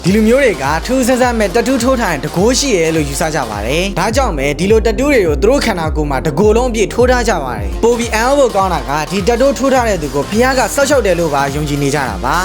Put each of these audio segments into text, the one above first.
ဒီလိုမျိုးတွေကထူးဆန်းဆန်းမဲ့တတူးထိုးထားတဲ့တကိုးရှိရဲလို့ယူဆကြပါတယ်ဒါကြောင့်ပဲဒီလိုတတူးတွေကိုသူတို့ခန္ဓာကိုယ်မှာတကိုယ်လုံးအပြည့်ထိုးထားကြပါတယ်ပိုပြီးအံ့ဩဖို့ကောင်းတာကဒီတတူးထိုးထားတဲ့သူကိုဖះကဆောက်ရှောက်တယ်လို့ပါယုံကြည်နေကြတာပါ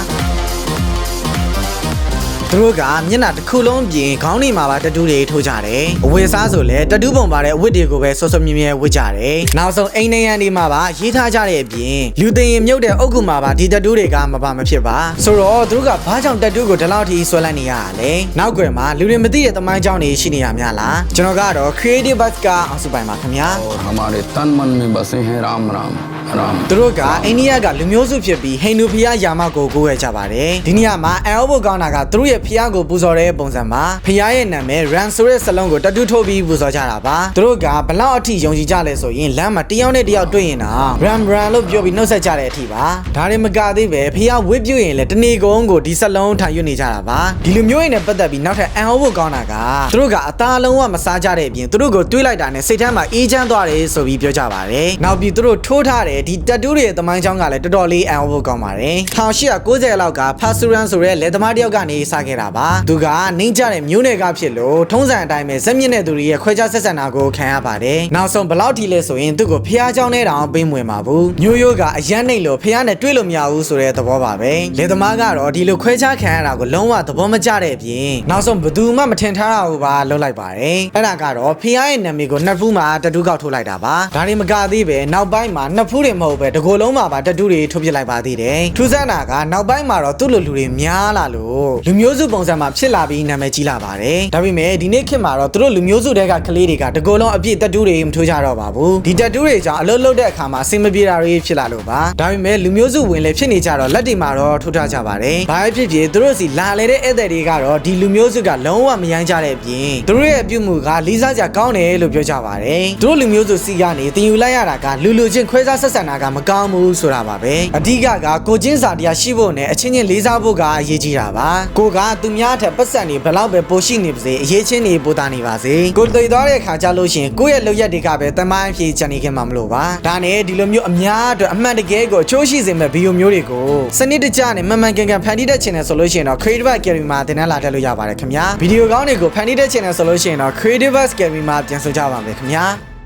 သူတို့ကမျက်နှာတစ်ခုလုံးပြင်ခေါင်းတွေမှာပါတတူးတွေထိုးကြတယ်အဝတ်စားဆိုလဲတတူးပုံပါတဲ့အဝတ်တွေကိုပဲစောစောမြဲမြဲဝတ်ကြတယ်နောက်ဆုံးအိမ်နေရန်တွေမှာပါရေးထားကြတဲ့အပြင်လူသိရင်မြုပ်တဲ့အုတ်ကူမှာပါဒီတတူးတွေကမပါမဖြစ်ပါဆိုတော့သူတို့ကဘာကြောင့်တတူးကိုဒီလောက်ထိဆွဲလိုက်နေရတာလဲနောက်ွယ်မှာလူတွေမသိတဲ့သမိုင်းကြောင်းတွေရှိနေရများလားကျွန်တော်ကတော့ Creative Bus ကအောင်စုပိုင်ပါခင်ဗျာ हमारे तन मन में बसे हैं राम राम राम သူတို့ကအိန္ဒိယကလူမျိုးစုဖြစ်ပြီးဟိန္ဒူဖျားယာမကိုကိုးရကြပါတယ်ဒီနေရာမှာအန်အောဖို့ကောင်းတာကသူတို့ရဲ့ဖျားကိုပူဇော်တဲ့ပုံစံမှာဖျားရဲ့နာမည် Ram ဆိုတဲ့စလုံးကိုတတူးထိုးပြီးပူဇော်ကြတာပါသူတို့ကဘလောက်အထိယုံကြည်ကြလဲဆိုရင်လမ်းမှာတယောက်နဲ့တယောက်တွေ့ရင်တော့ Ram လို့ပြောပြီးနှုတ်ဆက်ကြတဲ့အထိပါဒါတွေမကသေးပဲဖျားဝစ်ပြုတ်ရင်လည်းတနေကုန်ကိုဒီစလုံးထိုင်ရွနေကြတာပါဒီလိုမျိုးရင်းနဲ့ပတ်သက်ပြီးနောက်ထပ်အန်အောဖို့ကောင်းတာကသူတို့ကအသားလုံးဝမစားကြတဲ့အပြင်သူတို့ကိုတွေးလိုက်တာနဲ့စိတ်ထဲမှာအေးချမ်းသွားတယ်ဆိုပြီးပြောကြပါတယ်နောက်ပြီးသူတို့ထိုးထားတဲ့ဒီတတူးတွေသမိုင်းကြောင်းကလည်းတော်တော်လေးအံ့ဩဖို့ကောင်းပါတယ်1890လောက်ကဖာဆူရန်ဆိုတဲ့လက်သမားတယောက်ကနေစခဲ့တာပါသူကနှင်းကြတဲ့မျိုးနယ်ကဖြစ်လို့ထုံးစံအတိုင်းပဲဇက်မြင့်တဲ့သူတွေရဲ့ခွဲခြားဆက်ဆံတာကိုခံရပါတယ်နောက်ဆုံးဘလောက်ထိလဲဆိုရင်သူ့ကိုဖျားเจ้าနဲ့တောင်ပေးမဝင်ပါဘူးမျိုးရိုးကအရန်နှိမ့်လို့ဖျားနဲ့တွေ့လို့မရဘူးဆိုတဲ့သဘောပါပဲလက်သမားကတော့ဒီလိုခွဲခြားခံရတာကိုလုံးဝသဘောမကျတဲ့အပြင်နောက်ဆုံးဘယ်သူမှမထင်ထားတာဘူးပါလုပ်လိုက်ပါတယ်အဲ့ဒါကတော့ဖျားရဲ့နာမည်ကိုနှစ်ဖူးမှာတတူးကောက်ထိုးလိုက်တာပါဒါတွေမကသေးပဲနောက်ပိုင်းမှာနှစ်ဖူးတွေမဟုတ်ပဲတကိုယ်လုံးမှာပါတတူးတွေထုတ်ပြလိုက်ပါသေးတယ်ထူးဆန်းတာကနောက်ပိုင်းမှာတော့သူ့လိုလူတွေများလာလို့လူမျိုးစုပုံစံမှာဖြစ်လာပြီးနာမည်ကြီးလာပါတယ်ဒါပေမဲ့ဒီနေ့ခေတ်မှာတော့သူတို့လူမျိုးစုတွေကကလေးတွေကတကိုယ်လုံးအပြည့်တတူးတွေမထိုးကြတော့ပါဘူးဒီတတူးတွေကြောင့်အလုပ်လုပ်တဲ့အခါမှာအဆင်မပြေတာတွေဖြစ်လာလို့ပါဒါပေမဲ့လူမျိုးစုဝင်လည်းဖြစ်နေကြတော့လက်တွေမှာတော့ထိုးထားကြပါတယ်ဘာဖြစ်ဖြစ်သူတို့စီလာလေတဲ့ဧည့်သည်တွေကတော့ဒီလူမျိုးစုကလုံးဝမယမ်းကြတဲ့အပြင်သူတို့ရဲ့အပြုမှုကလေးစားကြကောင်းတယ်လို့ပြောကြပါတယ်သူတို့လူမျိုးစုစီကနေတင်ယူလိုက်ရတာကလူချင်းခွဲခြားဆက်ဆံတာကမကောင်းဘူးဆိုတာပါပဲအဓိကကိုချင်းစာတရားရှိဖို့နဲ့အချင်းချင်းလေးစားဖို့ကအရေးကြီးတာပါကိုကသူများထက်ပတ်စံနေဘလောက်ပဲပိုရှိနေပါစေအရေးချင်းနေပိုတာနေပါစေကိုတွေ့သွားတဲ့အခါကြလို့ရှင်ကိုယ့်ရဲ့လုပ်ရက်တွေကပဲတမိုင်းဖြည့်ချန်နေခင်မှာမလို့ပါဒါနဲ့ဒီလိုမျိုးအများအတွက်အမှန်တကယ်ကိုအချိုးရှိစေမဲ့ဗီဒီယိုမျိုးတွေကိုစနစ်တကျနဲ့မှန်မှန်ကန်ကန်ဖန်တီးတဲ့ channel ဆိုလို့ရှိရင်တော့ Creative Academy မှာသင်တန်းလာတက်လို့ရပါတယ်ခင်ဗျာဗီဒီယိုကောင်းတွေကိုဖန်တီးတဲ့ channel ဆိုလို့ရှိရင်တော့ Creative Academy မှာပြန်ဆိုကြပါမယ်ခင်ဗျာ